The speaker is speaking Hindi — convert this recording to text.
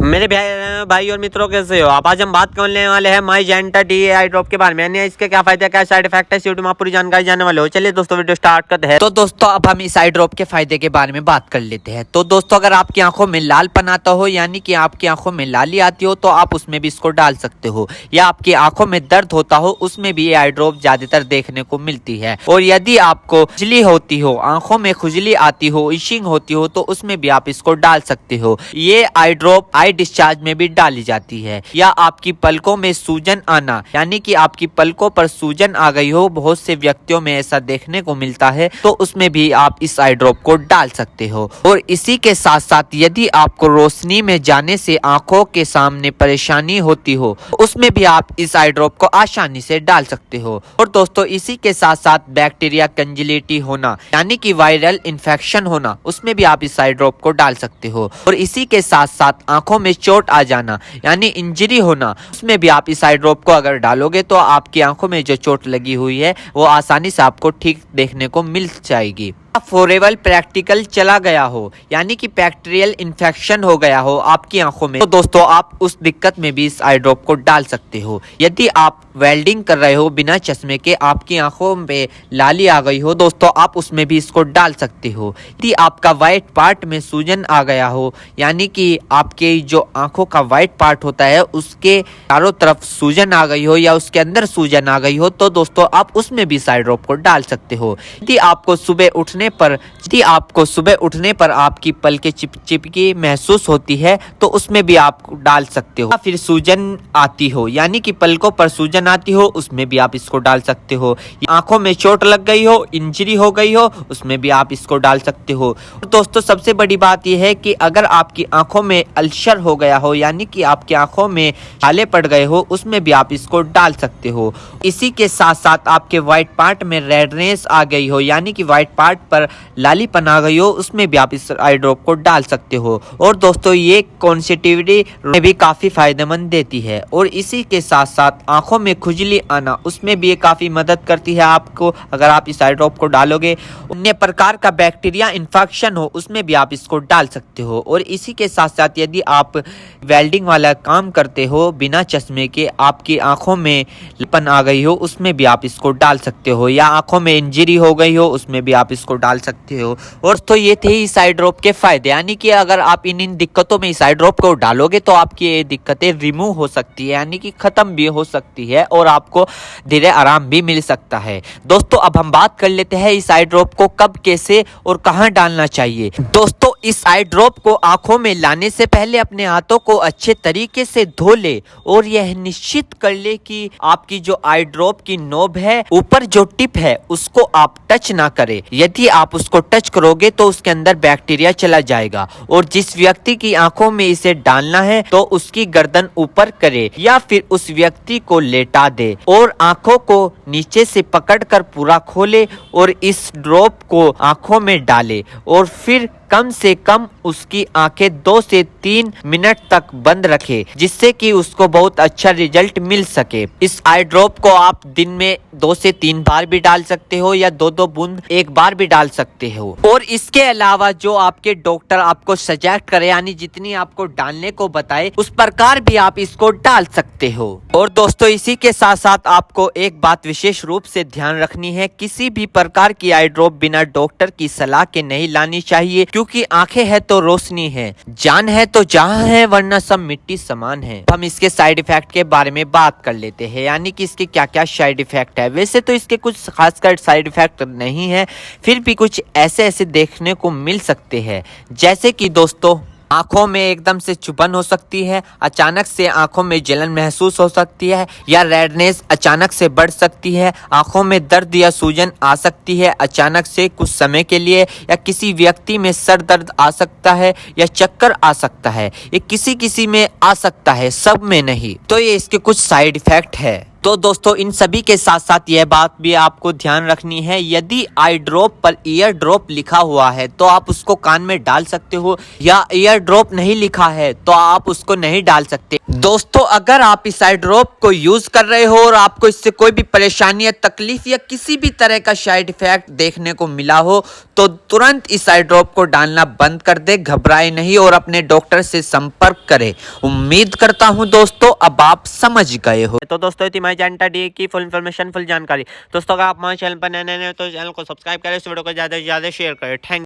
मेरे भाई और मित्रों, कैसे हो आप। आज हम बात करने वाले हैं माइजेंटा डी आई ड्रॉप के बारे में, यानी इसके क्या फायदे क्या साइड इफेक्ट है, यूट्यूब में पूरी जानकारी जानने वाले हो। चलिए दोस्तों वीडियो स्टार्ट करते हैं। तो दोस्तों अब हम इस आई ड्रॉप के फायदे के बारे में बात कर लेते हैं। तो दोस्तों अगर आपकी आंखों में लालपन आता हो, यानी कि आपकी आंखों में लाली आती हो, तो आप उसमें भी इसको डाल सकते हो। या आपकी आंखों में दर्द होता हो, उसमें भी ये आई ड्रॉप ज्यादातर देखने को मिलती है। और यदि आपको खुजली होती हो, आंखों में खुजली आती हो, इशिंग होती हो, तो उसमें भी आप इसको डाल सकते हो। ये आई ड्रॉप आई डिस्चार्ज में भी डाली जाती है। या आपकी पलकों में सूजन आना, यानी कि आपकी पलकों पर सूजन आ गई हो, बहुत से व्यक्तियों में ऐसा देखने को मिलता है, तो उसमें भी आप इस आई ड्रॉप को डाल सकते हो। और इसी के साथ साथ यदि आपको रोशनी में जाने से आंखों के सामने परेशानी होती हो, उसमें भी आप इस आई ड्रॉप को आसानी से डाल सकते हो। और दोस्तों इसी के साथ साथ बैक्टीरिया कंजिलिटी होना, यानी कि वायरल इन्फेक्शन होना, उसमें भी आप इस आई ड्रॉप को डाल सकते हो। और इसी के साथ साथ आंखों में चोट आ जाना, यानी इंजरी होना, उसमें भी आप इस आई ड्रॉप को अगर डालोगे तो आपकी आंखों में जो चोट लगी हुई है वो आसानी से आपको ठीक देखने को मिल जाएगी। फॉरेबल प्रैक्टिकल चला गया हो, यानी कि बैक्टीरियल इन्फेक्शन हो गया हो आपकी आंखों में, तो दोस्तों आप उस दिक्कत में भी इस आई ड्रॉप को डाल सकते हो। यदि आप वेल्डिंग कर रहे हो बिना चश्मे के, आपकी आंखों में लाली आ गई हो, दोस्तों आप उसमें भी इसको डाल सकते हो। यदि आपका व्हाइट पार्ट में सूजन आ गया हो, यानी कि आपके जो आंखों का व्हाइट पार्ट होता है उसके चारों तरफ सूजन आ गई हो या उसके अंदर सूजन आ गई हो, तो दोस्तों आप उसमें भी इस आई ड्रॉप को डाल सकते हो। यदि आपको सुबह उठने पर आपकी पलकें चिपचिपकी महसूस होती है, तो उसमें भी आप डाल सकते हो। फिर सूजन आती हो, यानी कि पलकों पर सूजन आती हो, उसमें भी आप इसको डाल सकते हो। आंखों में चोट लग गई हो, इंजरी हो गई हो, उसमें भी आप इसको डाल सकते हो। और दोस्तों सबसे बड़ी बात यह है कि अगर आपकी आंखों में अल्सर हो गया हो, यानी कि आपकी आंखों में छाले पड़ गए हो, उसमें भी आप इसको डाल सकते हो। इसी के साथ साथ आपके व्हाइट पार्ट में रेडनेस आ गई हो, यानी कि व्हाइट पार्ट पर लालीपन आ गई हो, उसमें भी आप इस आई ड्रॉप को डाल सकते हो। और दोस्तों ये कॉन्सेटिविटी में भी काफी फायदेमंद देती है। और इसी के साथ साथ आंखों में खुजली आना, उसमें भी ये काफी मदद करती है आपको। अगर आप इस आई ड्रॉप को डालोगे, अन्य प्रकार का बैक्टीरिया इन्फेक्शन हो, उसमें भी आप इसको डाल सकते हो। और इसी के साथ साथ यदि आप वेल्डिंग वाला काम करते हो बिना चश्मे के, आपकी आंखों में लालीपन आ गई हो, उसमें भी आप इसको डाल सकते हो। या आंखों में इंजरी हो गई हो, उसमें भी आप इसको डाल सकते हो। और तो ये थे इस आई ड्रॉप के फायदे, यानी कि अगर आप इन दिक्कतों में इस आई ड्रॉप को डालोगे तो आपकी ये दिक्कतें रिमूव हो सकती है, यानी कि खत्म भी हो सकती है और आपको धीरे आराम भी मिल सकता है। दोस्तों अब हम बात कर लेते हैं इस आई ड्रॉप को कब, कैसे और कहां डालना चाहिए। दोस्तों इस आई ड्रॉप को आंखों में लाने से पहले अपने हाथों को अच्छे तरीके से धो ले और यह निश्चित कर ले कि आपकी जो आई ड्रॉप की नोब है, ऊपर जो टिप है, उसको आप टच ना करें। यदि आप उसको टच करोगे तो उसके अंदर बैक्टीरिया चला जाएगा। और जिस व्यक्ति की आंखों में इसे डालना है तो उसकी गर्दन ऊपर करे या फिर उस व्यक्ति को लेटा दे और आंखों को नीचे से पकड़कर पूरा खोले और इस ड्रॉप को आंखों में डाले। और फिर कम से कम उसकी आंखें 2 से 3 मिनट तक बंद रखे, जिससे कि उसको बहुत अच्छा रिजल्ट मिल सके। इस आई ड्रॉप को आप दिन में 2 से 3 बार भी डाल सकते हो या 2-2 बूंद एक बार भी डाल सकते हो। और इसके अलावा जो आपके डॉक्टर आपको सजेस्ट करे, यानी जितनी आपको डालने को बताए, उस प्रकार भी आप इसको डाल सकते हो। और दोस्तों इसी के साथ साथ आपको एक बात विशेष रूप से ध्यान रखनी है, किसी भी प्रकार की आई ड्रॉप बिना डॉक्टर की सलाह के नहीं लानी चाहिए, क्योंकि आंखें है तो रोशनी है, जान है तो जहां है, वरना सब मिट्टी समान है। हम इसके साइड इफेक्ट के बारे में बात कर लेते हैं, यानी कि इसके क्या क्या साइड इफेक्ट है। वैसे तो इसके कुछ खासकर साइड इफेक्ट नहीं है, फिर भी कुछ ऐसे ऐसे देखने को मिल सकते हैं, जैसे कि दोस्तों आंखों में एकदम से चुभन हो सकती है, अचानक से आंखों में जलन महसूस हो सकती है, या रेडनेस अचानक से बढ़ सकती है, आंखों में दर्द या सूजन आ सकती है अचानक से कुछ समय के लिए, या किसी व्यक्ति में सर दर्द आ सकता है या चक्कर आ सकता है। ये किसी किसी में आ सकता है, सब में नहीं। तो ये इसके कुछ साइड इफेक्ट है। तो दोस्तों इन सभी के साथ साथ यह बात भी आपको ध्यान रखनी है, यदि आई ड्रॉप पर ईयर ड्रॉप लिखा हुआ है तो आप उसको कान में डाल सकते हो, या ईयर ड्रॉप नहीं लिखा है तो आप उसको नहीं डाल सकते। दोस्तों अगर आप इस आई ड्रॉप को यूज कर रहे हो और आपको इससे कोई भी परेशानी या तकलीफ या किसी भी तरह का साइड इफेक्ट देखने को मिला हो तो तुरंत इस आई ड्रॉप को डालना बंद कर दे, घबराए नहीं और अपने डॉक्टर से संपर्क करें। उम्मीद करता हूं दोस्तों अब आप समझ गए हो। तो दोस्तों थी माई जनता डी की फुल इन्फॉर्मेशन, फुल जानकारी। दोस्तों अगर आप हमारे चैनल पर नए हो तो चैनल को सब्सक्राइब करें, इस वीडियो को ज्यादा से ज्यादा शेयर करें। थैंक